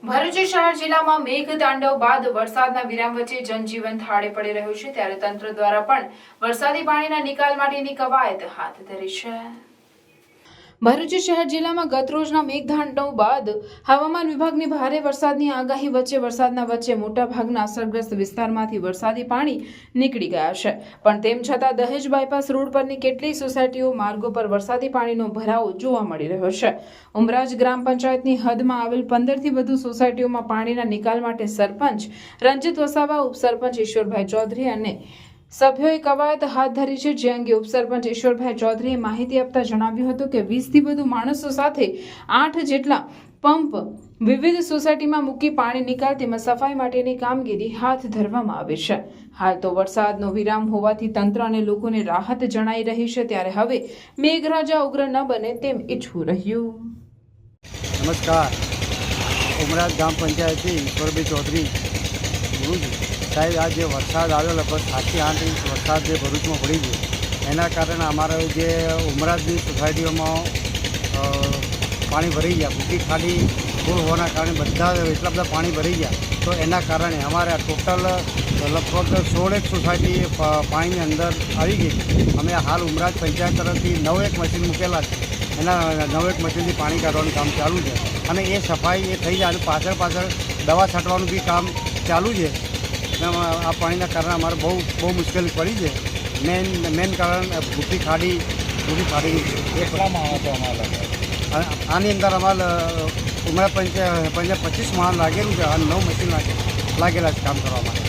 ભરૂચ શહેર જિલ્લામાં મેઘતાંડવ બાદ વરસાદના વિરામ વચ્ચે જનજીવન થાળે પડી રહ્યું છે, ત્યારે તંત્ર દ્વારા પણ વરસાદી પાણીના નિકાલ માટેની કવાયત હાથ ધરી છે। ભરૂચ શહેર જિલ્લામાં ગતરોજના મેઘતાંડવ બાદ હવામાન વિભાગની ભારે વરસાદની આગાહી વચ્ચે મોટાભાગના અસરગ્રસ્ત વિસ્તારમાંથી વરસાદી પાણી નીકળી ગયા છે, પણ તેમ છતાં દહેજ બાયપાસ રોડ પરની કેટલીક સોસાયટીઓ માર્ગો પર વરસાદી પાણીનો ભરાવો જોવા મળી રહ્યો છે। ઉમરાજ ગ્રામ પંચાયતની હદમાં આવેલ 15 થી વધુ સોસાયટીઓમાં પાણીના નિકાલ માટે સરપંચ રંજીત વસાવા, ઉપસરપંચ ઈશ્વરભાઈ ચૌધરી અને સભ્યોએ કવાયત હાથ ધરી છે, જે અંગે ઉપસરપંચ ઈશ્વરભાઈ ચૌધરીએ માહિતી આપતા જણાવ્યું હતું કે 20 થી વધુ માણસો સાથે 8 જેટલા પંપ વિવિધ સોસાયટીમાં મૂકી પાણી નિકાલ તેમજ સફાઈ માટેની કામગીરી હાથ ધરવામાં આવી છે। હાલ તો વરસાદનો વિરામ હોવાથી તંત્ર અને લોકોને રાહત જણાઈ રહી છે, ત્યારે હવે મેઘરાજા ઉગ્ર ન બને તેમ ઈચ્છવું રહ્યું। નમસ્કાર, ઉમરાજ ગ્રામ પંચાયતથી ઈશ્વરભાઈ ચૌધરી બોલું છું। સાહેબ, આ જે વરસાદ આવ્યો લગભગ 7 થી 8 ઇંચ વરસાદ જે ભરૂચમાં પડી ગયો, એના કારણે અમારા જે ઉમરાજની સોસાયટીઓમાં પાણી ભરાઈ ગયા। મોટી ખાડી ફૂલ હોવાના કારણે એટલા બધા પાણી ભરાઈ ગયા, તો એના કારણે અમારે ટોટલ લગભગ 16 સોસાયટી પાણીની અંદર આવી ગઈ। અમે હાલ ઉમરાજ પંચાયત તરફથી 9 મશીન મૂકેલા છે, એના 9 મશીનથી પાણી કાઢવાનું કામ ચાલુ છે, અને એ સફાઈ એ થઈ જાય અને પાછળ દવા છાંટવાનું બી કામ ચાલુ છે। આ પાણીના કારણે અમારે બહુ મુશ્કેલી પડી છે। મેન કારણ મોટી ખાડી કેટલા માણસો અમારા આની અંદર અમારે ઉમરા પંચાયત 25 માણસ લાગેલું છે અને 9 મશીન લાગેલા છે કામ કરવા માટે।